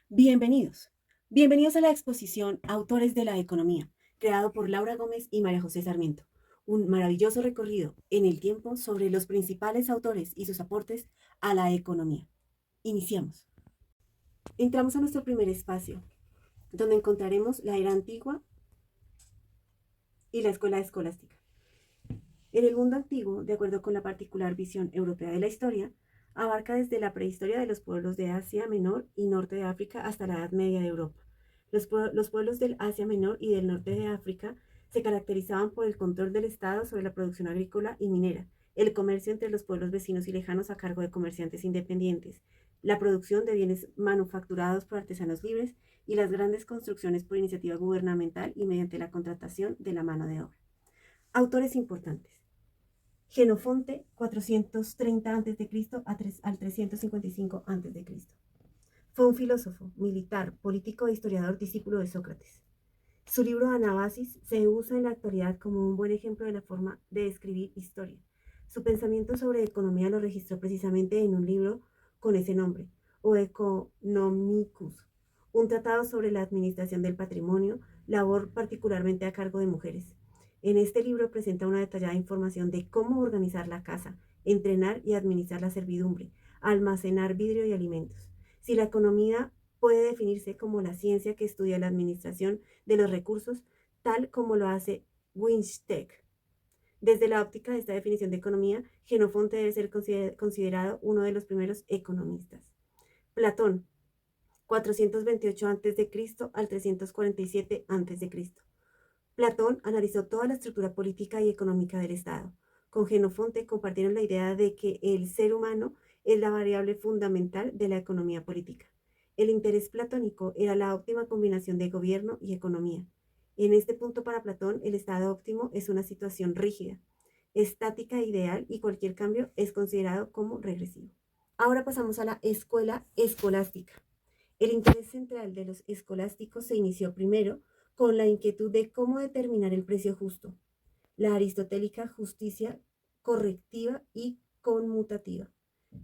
Bienvenidos. Bienvenidos a la exposición Autores de la Economía, creado por Laura Gómez y María José Sarmiento. Un maravilloso recorrido en el tiempo sobre los principales autores y sus aportes a la economía. Iniciamos. Entramos a nuestro primer espacio, donde encontraremos la era antigua y la escuela escolástica. En el mundo antiguo, de acuerdo con la particular visión europea de la historia, abarca desde la prehistoria de los pueblos de Asia Menor y Norte de África hasta la Edad Media de Europa. Los pueblos del Asia Menor y del Norte de África se caracterizaban por el control del Estado sobre la producción agrícola y minera, el comercio entre los pueblos vecinos y lejanos a cargo de comerciantes independientes, la producción de bienes manufacturados por artesanos libres y las grandes construcciones por iniciativa gubernamental y mediante la contratación de la mano de obra. Autores importantes. Genofonte, 430 a.C. al 355 a.C. Fue un filósofo, militar, político e historiador discípulo de Sócrates. Su libro Anabasis se usa en la actualidad como un buen ejemplo de la forma de escribir historia. Su pensamiento sobre economía lo registró precisamente en un libro con ese nombre, O Economicus, un tratado sobre la administración del patrimonio, labor particularmente a cargo de mujeres. En este libro presenta una detallada información de cómo organizar la casa, entrenar y administrar la servidumbre, almacenar vidrio y alimentos. Si la economía puede definirse como la ciencia que estudia la administración de los recursos, tal como lo hace Winstedt. Desde la óptica de esta definición de economía, Genofonte debe ser considerado uno de los primeros economistas. Platón, 428 a.C. al 347 a.C. Platón analizó toda la estructura política y económica del Estado. Con Genofonte compartieron la idea de que el ser humano es la variable fundamental de la economía política. El interés platónico era la óptima combinación de gobierno y economía. En este punto para Platón, el estado óptimo es una situación rígida, estática e ideal y cualquier cambio es considerado como regresivo. Ahora pasamos a la escuela escolástica. El interés central de los escolásticos se inició primero con la inquietud de cómo determinar el precio justo, la aristotélica justicia correctiva y conmutativa,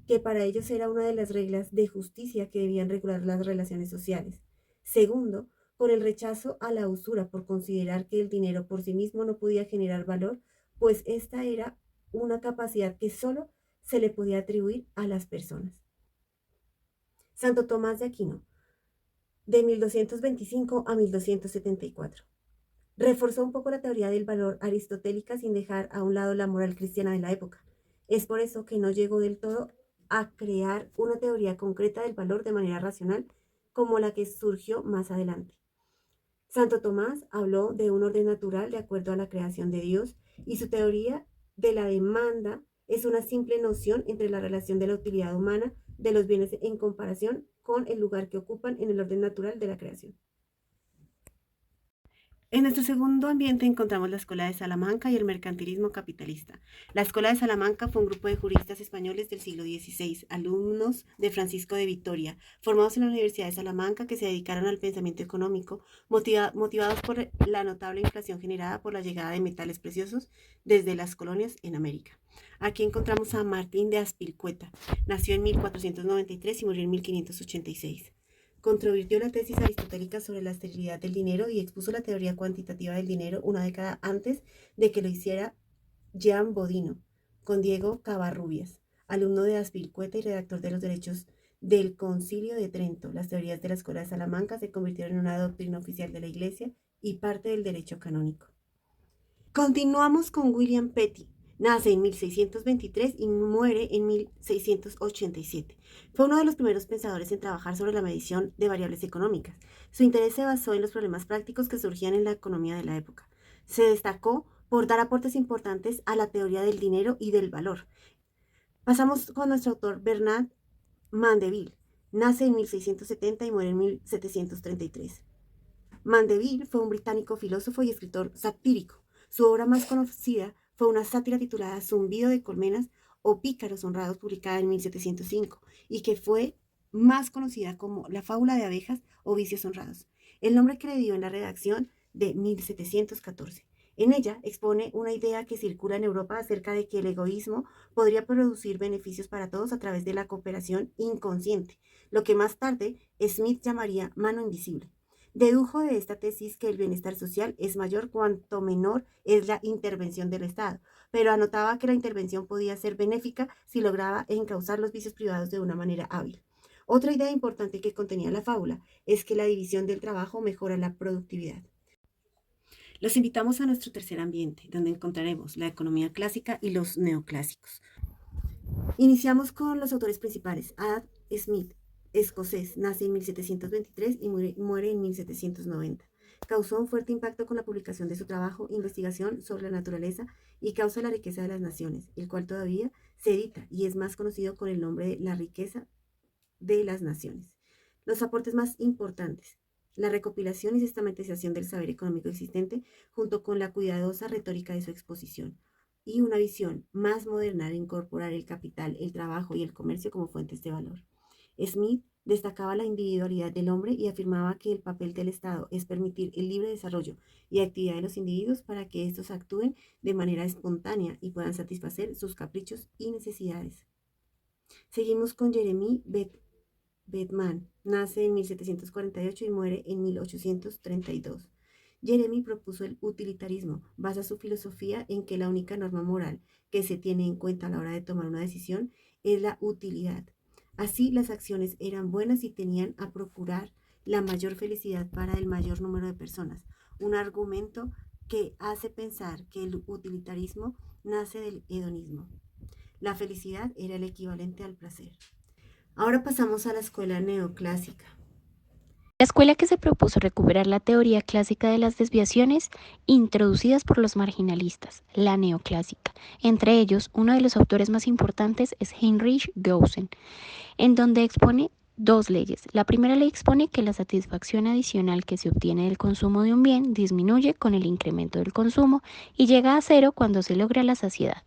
que para ellos era una de las reglas de justicia que debían regular las relaciones sociales. Segundo, con el rechazo a la usura por considerar que el dinero por sí mismo no podía generar valor, pues esta era una capacidad que solo se le podía atribuir a las personas. Santo Tomás de Aquino, de 1225 a 1274. Reforzó un poco la teoría del valor aristotélica sin dejar a un lado la moral cristiana de la época. Es por eso que no llegó del todo a crear una teoría concreta del valor de manera racional como la que surgió más adelante. Santo Tomás habló de un orden natural de acuerdo a la creación de Dios y su teoría de la demanda es una simple noción entre la relación de la utilidad humana de los bienes en comparación con el lugar que ocupan en el orden natural de la creación. En nuestro segundo ambiente encontramos la Escuela de Salamanca y el mercantilismo capitalista. La Escuela de Salamanca fue un grupo de juristas españoles del siglo XVI, alumnos de Francisco de Vitoria, formados en la Universidad de Salamanca que se dedicaron al pensamiento económico, motivados por la notable inflación generada por la llegada de metales preciosos desde las colonias en América. Aquí encontramos a Martín de Azpilicueta. Nació en 1493 y murió en 1586. Controvirtió la tesis aristotélica sobre la esterilidad del dinero y expuso la teoría cuantitativa del dinero una década antes de que lo hiciera Jean Bodino, con Diego Cavarrubias, alumno de Azpilicueta y redactor de los derechos del Concilio de Trento. Las teorías de la Escuela de Salamanca se convirtieron en una doctrina oficial de la Iglesia y parte del derecho canónico. Continuamos con William Petty. Nace en 1623 y muere en 1687. Fue uno de los primeros pensadores en trabajar sobre la medición de variables económicas. Su interés se basó en los problemas prácticos que surgían en la economía de la época. Se destacó por dar aportes importantes a la teoría del dinero y del valor. Pasamos con nuestro autor Bernard Mandeville. Nace en 1670 y muere en 1733. Mandeville fue un británico filósofo y escritor satírico. Su obra más conocida fue una sátira titulada Zumbido de colmenas o Pícaros honrados, publicada en 1705, y que fue más conocida como La fábula de abejas o Vicios honrados, el nombre que le dio en la redacción de 1714. En ella expone una idea que circula en Europa acerca de que el egoísmo podría producir beneficios para todos a través de la cooperación inconsciente, lo que más tarde Smith llamaría mano invisible. Dedujo de esta tesis que el bienestar social es mayor cuanto menor es la intervención del Estado, pero anotaba que la intervención podía ser benéfica si lograba encauzar los vicios privados de una manera hábil. Otra idea importante que contenía la fábula es que la división del trabajo mejora la productividad. Los invitamos a nuestro tercer ambiente, donde encontraremos la economía clásica y los neoclásicos. Iniciamos con los autores principales. Adam Smith, escocés, nace en 1723 y muere en 1790. Causó un fuerte impacto con la publicación de su trabajo Investigación sobre la naturaleza y causa la riqueza de las naciones, el cual todavía se edita y es más conocido con el nombre de La riqueza de las naciones. Los aportes más importantes: la recopilación y sistematización del saber económico existente, junto con la cuidadosa retórica de su exposición, y una visión más moderna de incorporar el capital, el trabajo y el comercio como fuentes de valor. Smith destacaba la individualidad del hombre y afirmaba que el papel del Estado es permitir el libre desarrollo y actividad de los individuos para que estos actúen de manera espontánea y puedan satisfacer sus caprichos y necesidades. Seguimos con Jeremy Bentham, nace en 1748 y muere en 1832. Jeremy propuso el utilitarismo. Basa su filosofía en que la única norma moral que se tiene en cuenta a la hora de tomar una decisión es la utilidad. Así, las acciones eran buenas y tenían a procurar la mayor felicidad para el mayor número de personas. Un argumento que hace pensar que el utilitarismo nace del hedonismo. La felicidad era el equivalente al placer. Ahora pasamos a la escuela neoclásica. La escuela que se propuso recuperar la teoría clásica de las desviaciones introducidas por los marginalistas, la neoclásica. Entre ellos, uno de los autores más importantes es Heinrich Gaussen, en donde expone dos leyes. La primera ley expone que la satisfacción adicional que se obtiene del consumo de un bien disminuye con el incremento del consumo y llega a cero cuando se logra la saciedad.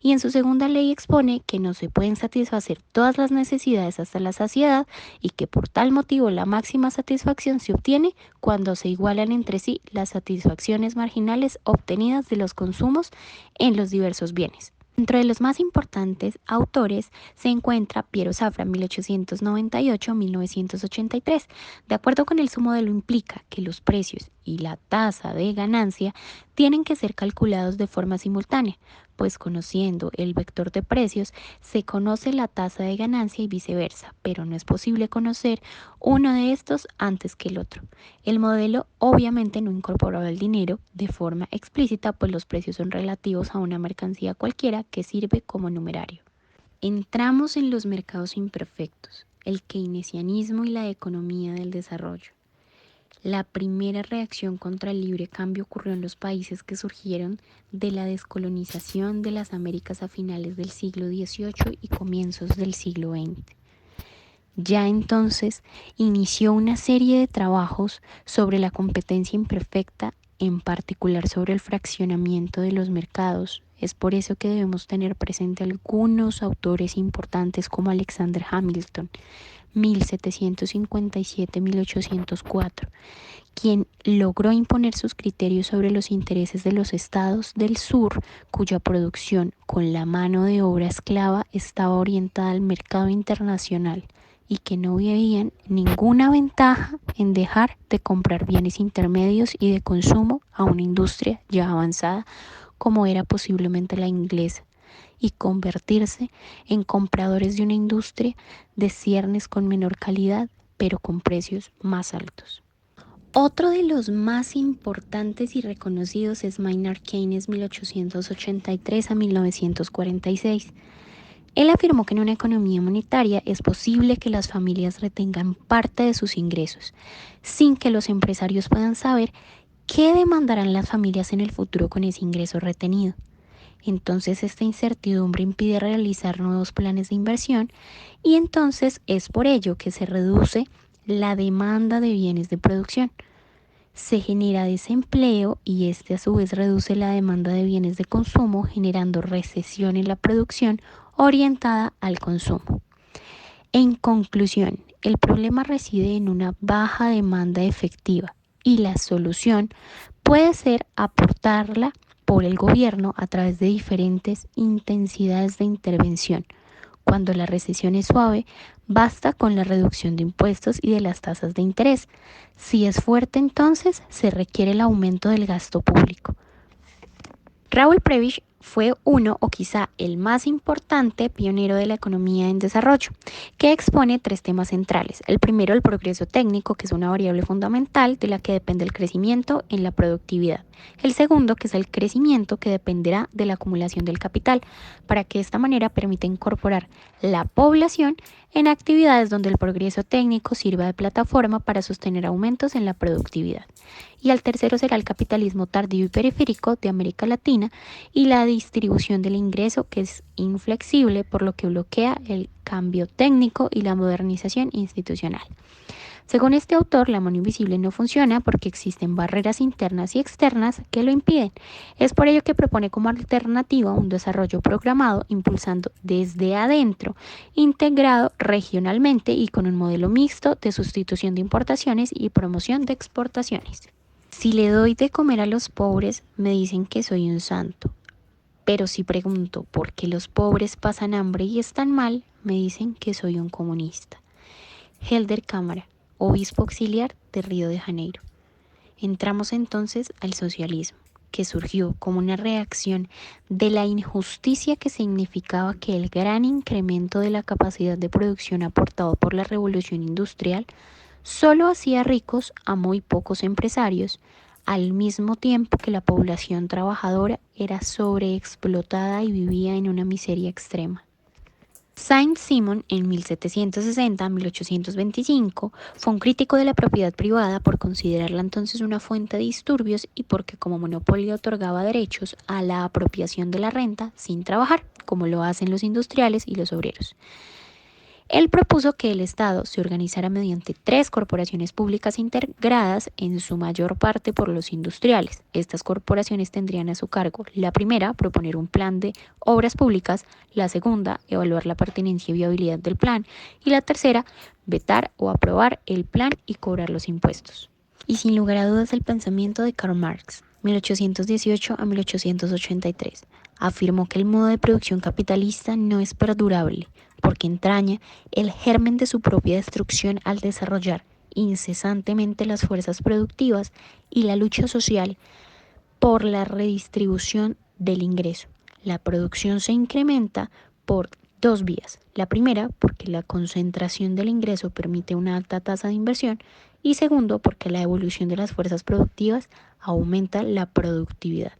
Y en su segunda ley expone que no se pueden satisfacer todas las necesidades hasta la saciedad y que por tal motivo la máxima satisfacción se obtiene cuando se igualan entre sí las satisfacciones marginales obtenidas de los consumos en los diversos bienes. Dentro de los más importantes autores se encuentra Piero Safra, 1898-1983. De acuerdo con él, su modelo implica que los precios y la tasa de ganancia tienen que ser calculados de forma simultánea, pues conociendo el vector de precios se conoce la tasa de ganancia y viceversa, pero no es posible conocer uno de estos antes que el otro. El modelo obviamente no incorporaba el dinero de forma explícita, pues los precios son relativos a una mercancía cualquiera que sirve como numerario. Entramos en los mercados imperfectos, el keynesianismo y la economía del desarrollo. La primera reacción contra el libre cambio ocurrió en los países que surgieron de la descolonización de las Américas a finales del siglo XVIII y comienzos del siglo XX. Ya entonces inició una serie de trabajos sobre la competencia imperfecta, en particular sobre el fraccionamiento de los mercados. Es por eso que debemos tener presente algunos autores importantes como Alexander Hamilton, 1757-1804, quien logró imponer sus criterios sobre los intereses de los estados del sur, cuya producción con la mano de obra esclava estaba orientada al mercado internacional y que no veían ninguna ventaja en dejar de comprar bienes intermedios y de consumo a una industria ya avanzada como era posiblemente la inglesa, y convertirse en compradores de una industria de ciernes con menor calidad, pero con precios más altos. Otro de los más importantes y reconocidos es Maynard Keynes, 1883-1946. Él afirmó que en una economía monetaria es posible que las familias retengan parte de sus ingresos, sin que los empresarios puedan saber qué demandarán las familias en el futuro con ese ingreso retenido. Entonces esta incertidumbre impide realizar nuevos planes de inversión y entonces es por ello que se reduce la demanda de bienes de producción. Se genera desempleo y este a su vez reduce la demanda de bienes de consumo, generando recesión en la producción orientada al consumo. En conclusión, el problema reside en una baja demanda efectiva y la solución puede ser aportarla por el gobierno a través de diferentes intensidades de intervención. Cuando la recesión es suave, basta con la reducción de impuestos y de las tasas de interés. Si es fuerte, entonces se requiere el aumento del gasto público. Raúl Prebisch fue uno o quizá el más importante pionero de la economía en desarrollo, que expone tres temas centrales. El primero, el progreso técnico, que es una variable fundamental de la que depende el crecimiento en la productividad. El segundo, que es el crecimiento, que dependerá de la acumulación del capital, para que de esta manera permita incorporar la población en actividades donde el progreso técnico sirva de plataforma para sostener aumentos en la productividad. Y el tercero será el capitalismo tardío y periférico de América Latina y la distribución del ingreso, que es inflexible, por lo que bloquea el cambio técnico y la modernización institucional. Según este autor, la mano invisible no funciona porque existen barreras internas y externas que lo impiden. Es por ello que propone como alternativa un desarrollo programado impulsando desde adentro, integrado regionalmente y con un modelo mixto de sustitución de importaciones y promoción de exportaciones. Si le doy de comer a los pobres, me dicen que soy un santo. Pero si pregunto por qué los pobres pasan hambre y están mal, me dicen que soy un comunista. Helder Cámara, obispo auxiliar de Río de Janeiro. Entramos entonces al socialismo, que surgió como una reacción de la injusticia que significaba que el gran incremento de la capacidad de producción aportado por la revolución industrial solo hacía ricos a muy pocos empresarios, al mismo tiempo que la población trabajadora era sobreexplotada y vivía en una miseria extrema. Saint-Simon, en 1760-1825, fue un crítico de la propiedad privada por considerarla entonces una fuente de disturbios y porque como monopolio otorgaba derechos a la apropiación de la renta sin trabajar, como lo hacen los industriales y los obreros. Él propuso que el Estado se organizara mediante tres corporaciones públicas integradas, en su mayor parte por los industriales. Estas corporaciones tendrían a su cargo: la primera, proponer un plan de obras públicas; la segunda, evaluar la pertinencia y viabilidad del plan; y la tercera, vetar o aprobar el plan y cobrar los impuestos. Y sin lugar a dudas, el pensamiento de Karl Marx, 1818 a 1883, afirmó que el modo de producción capitalista no es perdurable, porque entraña el germen de su propia destrucción al desarrollar incesantemente las fuerzas productivas y la lucha social por la redistribución del ingreso. La producción se incrementa por dos vías. La primera, porque la concentración del ingreso permite una alta tasa de inversión, y segundo, porque la evolución de las fuerzas productivas aumenta la productividad.